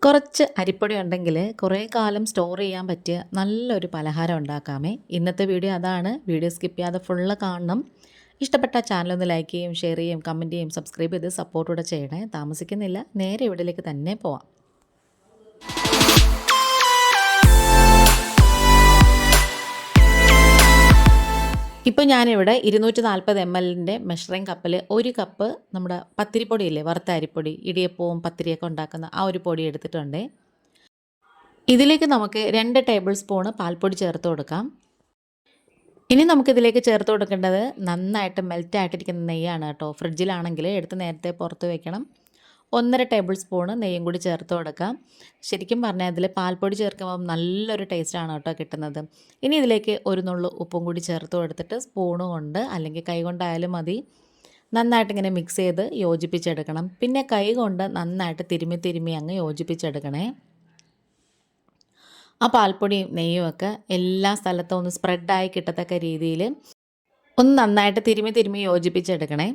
കുറച്ച് അരിപ്പൊടി ഉണ്ടെങ്കിൽ കുറേ കാലം സ്റ്റോർ ചെയ്യാൻ പറ്റിയ നല്ലൊരു പലഹാരം ഉണ്ടാക്കാമേ. ഇന്നത്തെ വീഡിയോ അതാണ്. വീഡിയോ സ്കിപ്പ് ചെയ്യാതെ ഫുള്ള് കാണണം. ഇഷ്ടപ്പെട്ട ചാനലൊന്ന് ലൈക്ക് ചെയ്യും, ഷെയർ ചെയ്യും, കമൻറ്റ് ചെയ്യും, സബ്സ്ക്രൈബ് ചെയ്ത് സപ്പോർട്ടൂടെ ചെയ്യണേ. താമസിക്കുന്നില്ല, നേരെ ഇവിടേക്ക് തന്നെ പോവാം. ഇപ്പോൾ ഞാനിവിടെ 240 ml മെഷറിംഗ് കപ്പിൽ 1 കപ്പ് നമ്മുടെ പത്തിരിപ്പൊടിയില്ലേ, വറുത്ത അരിപ്പൊടി, ഇടിയപ്പവും പത്തിരിയൊക്കെ ഉണ്ടാക്കുന്ന ആ ഒരു പൊടി എടുത്തിട്ടുണ്ട്. ഇതിലേക്ക് നമുക്ക് 2 ടേബിൾ സ്പൂണ് പാൽപ്പൊടി ചേർത്ത് കൊടുക്കാം. ഇനി നമുക്കിതിലേക്ക് ചേർത്ത് കൊടുക്കേണ്ടത് നന്നായിട്ട് മെൽറ്റായിട്ടിരിക്കുന്ന നെയ്യാണ് കേട്ടോ. ഫ്രിഡ്ജിലാണെങ്കിൽ എടുത്ത് നേരത്തെ പുറത്ത് വെക്കണം. 1.5 ടേബിൾ സ്പൂണ് നെയ്യും കൂടി ചേർത്ത് കൊടുക്കാം. ശരിക്കും പറഞ്ഞാൽ ഇതിൽ പാൽപ്പൊടി ചേർക്കുമ്പോൾ നല്ലൊരു ടേസ്റ്റാണ് കേട്ടോ കിട്ടുന്നത്. ഇനി ഇതിലേക്ക് ഒരു നുള്ളു ഉപ്പും കൂടി ചേർത്ത് കൊടുത്തിട്ട് സ്പൂണ് കൊണ്ട് അല്ലെങ്കിൽ കൈ കൊണ്ടായാലും മതി നന്നായിട്ടിങ്ങനെ മിക്സ് ചെയ്ത് യോജിപ്പിച്ചെടുക്കണം. പിന്നെ കൈ കൊണ്ട് നന്നായിട്ട് തിരുമ്മി അങ്ങ് യോജിപ്പിച്ചെടുക്കണേ. ആ പാൽപ്പൊടിയും നെയ്യും ഒക്കെ എല്ലാ സ്ഥലത്തും ഒന്ന് സ്പ്രെഡായി കിട്ടത്തക്ക രീതിയിൽ ഒന്ന് നന്നായിട്ട് തിരുമ്മി യോജിപ്പിച്ചെടുക്കണേ.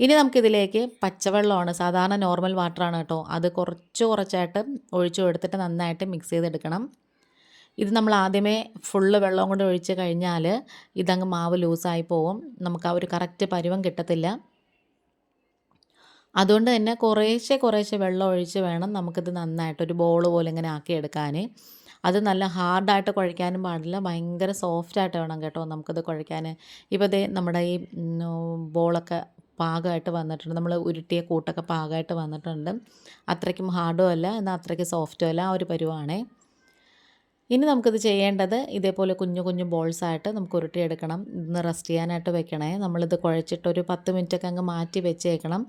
ഇനി നമുക്കിതിലേക്ക് പച്ചവെള്ളമാണ്, സാധാരണ നോർമൽ വാട്ടറാണ് കേട്ടോ, അത് കുറച്ചായിട്ട് ഒഴിച്ചു കൊടുത്തിട്ട് നന്നായിട്ട് മിക്സ് ചെയ്തെടുക്കണം. ഇത് നമ്മൾ ആദ്യമേ ഫുള്ള് വെള്ളം കൊണ്ട് ഒഴിച്ച് കഴിഞ്ഞാൽ ഇതങ്ങ് മാവ് ലൂസായി പോവും. നമുക്ക് ആ ഒരു കറക്റ്റ് പരുവം കിട്ടത്തില്ല. അതുകൊണ്ട് തന്നെ കുറേശ്ശെ വെള്ളം ഒഴിച്ച് വേണം നമുക്കിത് നന്നായിട്ടൊരു ബോൾ പോലെ ഇങ്ങനെ ആക്കിയെടുക്കാൻ. അത് നല്ല ഹാർഡായിട്ട് കുഴയ്ക്കാനും പാടില്ല, ഭയങ്കര സോഫ്റ്റായിട്ട് വേണം കേട്ടോ നമുക്കിത് കുഴയ്ക്കാൻ. ഇപ്പോൾ ദേ നമ്മുടെ ഈ ബോളൊക്കെ പാകമായിട്ട് വന്നിട്ടുണ്ട്, നമ്മൾ ഉരുട്ടിയ കൂട്ടൊക്കെ പാകമായിട്ട് വന്നിട്ടുണ്ട്. അത്രയ്ക്കും ഹാർഡും അല്ല, എന്നാൽ അത്രയ്ക്ക് സോഫ്റ്റും അല്ല, ആ ഒരു പരുവാണേ. ഇനി നമുക്കിത് ചെയ്യേണ്ടത് ഇതേപോലെ കുഞ്ഞു ബോൾസായിട്ട് നമുക്ക് ഉരുട്ടിയെടുക്കണം. ഇന്ന് റെസ്റ്റ് ചെയ്യാനായിട്ട് വെക്കണേ. നമ്മളിത് കുഴച്ചിട്ട് ഒരു 10 മിനിറ്റൊക്കെ അങ്ങ് മാറ്റി വെച്ചേക്കണം.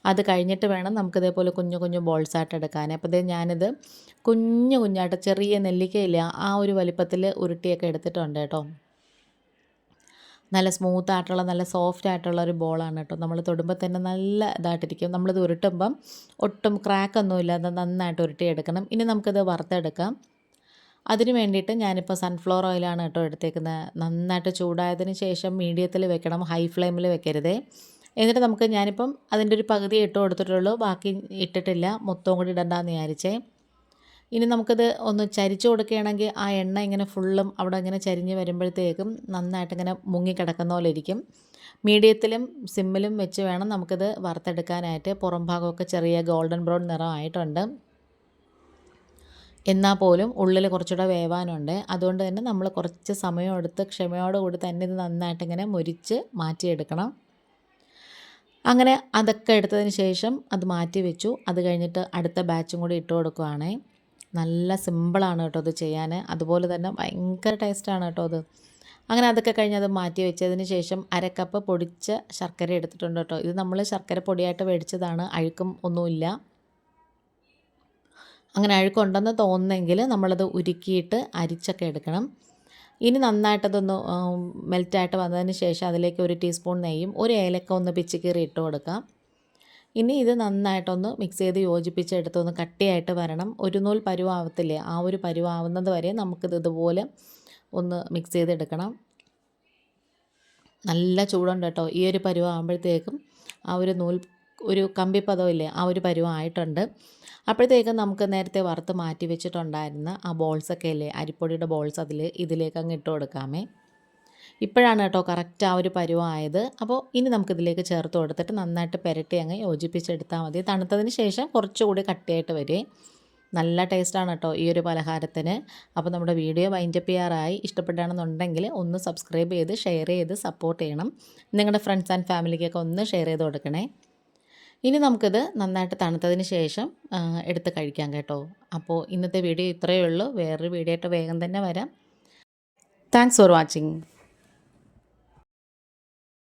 അത് കഴിഞ്ഞിട്ട് വേണം നമുക്കിതേപോലെ കുഞ്ഞു ബോൾസായിട്ട് എടുക്കാൻ. അപ്പോൾ ഇതേ ഞാനിത് കുഞ്ഞായിട്ട് ചെറിയ നെല്ലിക്കയില്ല ആ ഒരു വലിപ്പത്തിൽ ഉരുട്ടിയൊക്കെ എടുത്തിട്ടുണ്ട് കേട്ടോ. നല്ല സ്മൂത്തായിട്ടുള്ള നല്ല സോഫ്റ്റ് ആയിട്ടുള്ള ഒരു ബോളാണ് കേട്ടോ. നമ്മൾ തൊടുമ്പോൾ തന്നെ നല്ല ഇതായിട്ടിരിക്കും. നമ്മളിത് ഉരുട്ടുമ്പം ഒട്ടും ക്രാക്കൊന്നും ഇല്ലാതെ നന്നായിട്ട് ഉരുട്ടിയെടുക്കണം. ഇനി നമുക്കിത് വറുത്തെടുക്കാം. അതിന് വേണ്ടിയിട്ട് ഞാനിപ്പോൾ സൺഫ്ലവർ ഓയിലാണ് കേട്ടോ എടുത്തേക്കുന്നത്. നന്നായിട്ട് ചൂടായതിന് ശേഷം മീഡിയത്തിൽ വെക്കണം, ഹൈ ഫ്ലെയിമിൽ വെക്കരുതേ. എന്നിട്ട് ഞാനിപ്പം അതിൻ്റെ ഒരു പകുതി ഇട്ട് കൊടുത്തിട്ടുള്ളൂ, ബാക്കി ഇട്ടിട്ടില്ല, മൊത്തവും കൂടി ഇടണ്ടെന്ന് വിചാരിച്ചേ. ഇനി നമുക്കിത് ഒന്ന് ചരിച്ചു കൊടുക്കുകയാണെങ്കിൽ ആ എണ്ണ ഇങ്ങനെ ഫുള്ളും അവിടെ ഇങ്ങനെ ചരിഞ്ഞ് വരുമ്പോഴത്തേക്കും നന്നായിട്ടിങ്ങനെ മുങ്ങിക്കിടക്കുന്ന പോലെ ഇരിക്കും. മീഡിയത്തിലും സിമ്മിലും വെച്ച് വേണം നമുക്കിത് വറുത്തെടുക്കാനായിട്ട്. പുറം ഭാഗമൊക്കെ ചെറിയ ഗോൾഡൻ ബ്രൗൺ നിറമായിട്ടുണ്ട്, എന്നാൽ പോലും ഉള്ളിൽ കുറച്ചുകൂടെ വേവാനുണ്ട്. അതുകൊണ്ട് തന്നെ നമ്മൾ കുറച്ച് സമയമെടുത്ത് ക്ഷമയോടുകൂടി തന്നെ ഇത് നന്നായിട്ടിങ്ങനെ മുരിച്ച് മാറ്റിയെടുക്കണം. അങ്ങനെ അതൊക്കെ എടുത്തതിന് ശേഷം അത് മാറ്റി വെച്ചു. അത് കഴിഞ്ഞിട്ട് അടുത്ത ബാച്ചും കൂടി ഇട്ട് കൊടുക്കുകയാണേ. നല്ല സിമ്പിളാണ് കേട്ടോ ഇത് ചെയ്യാൻ, അതുപോലെ തന്നെ ഭയങ്കര ടേസ്റ്റാണ് കേട്ടോ അത്. അങ്ങനെ അതൊക്കെ കഴിഞ്ഞ് അത് മാറ്റി വെച്ചതിന് ശേഷം 1/2 കപ്പ് പൊടിച്ച ശർക്കര എടുത്തിട്ടുണ്ട് കേട്ടോ. ഇത് നമ്മൾ ശർക്കര പൊടിയായിട്ട് മേടിച്ചതാണ്, അഴുക്കും ഒന്നുമില്ല. അങ്ങനെ അഴുക്കുണ്ടെന്ന് തോന്നുന്നെങ്കിൽ നമ്മളത് ഉരുക്കിയിട്ട് അരിച്ചൊക്കെ എടുക്കണം. ഇനി നന്നായിട്ടതൊന്ന് മെൽറ്റായിട്ട് വന്നതിന് ശേഷം അതിലേക്ക് 1 ടീസ്പൂൺ നെയ്യും 1 ഏലക്ക ഒന്ന് പിച്ചിക്കീറി ഇട്ട് കൊടുക്കാം. ഇനി ഇത് നന്നായിട്ടൊന്ന് മിക്സ് ചെയ്ത് യോജിപ്പിച്ചെടുത്തൊന്ന് കട്ടിയായിട്ട് വരണം. ഒരു നൂൽ പരുവാവത്തില്ലേ, ആ ഒരു പരുവാവുന്നത് വരെ നമുക്കിത് ഇതുപോലെ ഒന്ന് മിക്സ് ചെയ്തെടുക്കണം. നല്ല ചൂടുണ്ട് കേട്ടോ. ഈ ഒരു പരുവാകുമ്പോഴത്തേക്കും ആ ഒരു ഒരു കമ്പിപ്പദമില്ലേ, ആ ഒരു പരുവായിട്ടുണ്ട്. അപ്പോഴത്തേക്കും നമുക്ക് നേരത്തെ വറുത്ത് മാറ്റി വെച്ചിട്ടുണ്ടായിരുന്ന ആ ബോൾസൊക്കെ ഇല്ലേ, അരിപ്പൊടിയുടെ ബോൾസ് ഇതിലേക്ക് അങ്ങ് ഇട്ട് കൊടുക്കാമേ. ഇപ്പോഴാണ് കേട്ടോ കറക്റ്റ് ആ ഒരു പരുവായത്. അപ്പോൾ ഇനി നമുക്കിതിലേക്ക് ചേർത്ത് കൊടുത്തിട്ട് നന്നായിട്ട് പുരട്ടി അങ്ങ് യോജിപ്പിച്ചെടുത്താൽ മതി. തണുത്തതിന് ശേഷം കുറച്ചുകൂടി കട്ടിയായിട്ട് വരെ. നല്ല ടേസ്റ്റാണ് കേട്ടോ ഈ ഒരു പലഹാരത്തിന്. അപ്പോൾ നമ്മുടെ വീഡിയോ വൈൻഡപ്പ് ചെയ്യാറായി. ഇഷ്ടപ്പെടുകയാണെന്നുണ്ടെങ്കിൽ ഒന്ന് സബ്സ്ക്രൈബ് ചെയ്ത് ഷെയർ ചെയ്ത് സപ്പോർട്ട് ചെയ്യണം. നിങ്ങളുടെ ഫ്രണ്ട്സ് ആൻഡ് ഫാമിലിക്കൊക്കെ ഒന്ന് ഷെയർ ചെയ്ത് കൊടുക്കണേ. ഇനി നമുക്കിത് നന്നായിട്ട് തണുത്തതിന് ശേഷം എടുത്ത് കഴിക്കാം കേട്ടോ. അപ്പോൾ ഇന്നത്തെ വീഡിയോ ഇത്രയേ ഉള്ളൂ. വേറൊരു വീഡിയോ ആയിട്ട് വേഗം തന്നെ വരാം. Thanks for watching.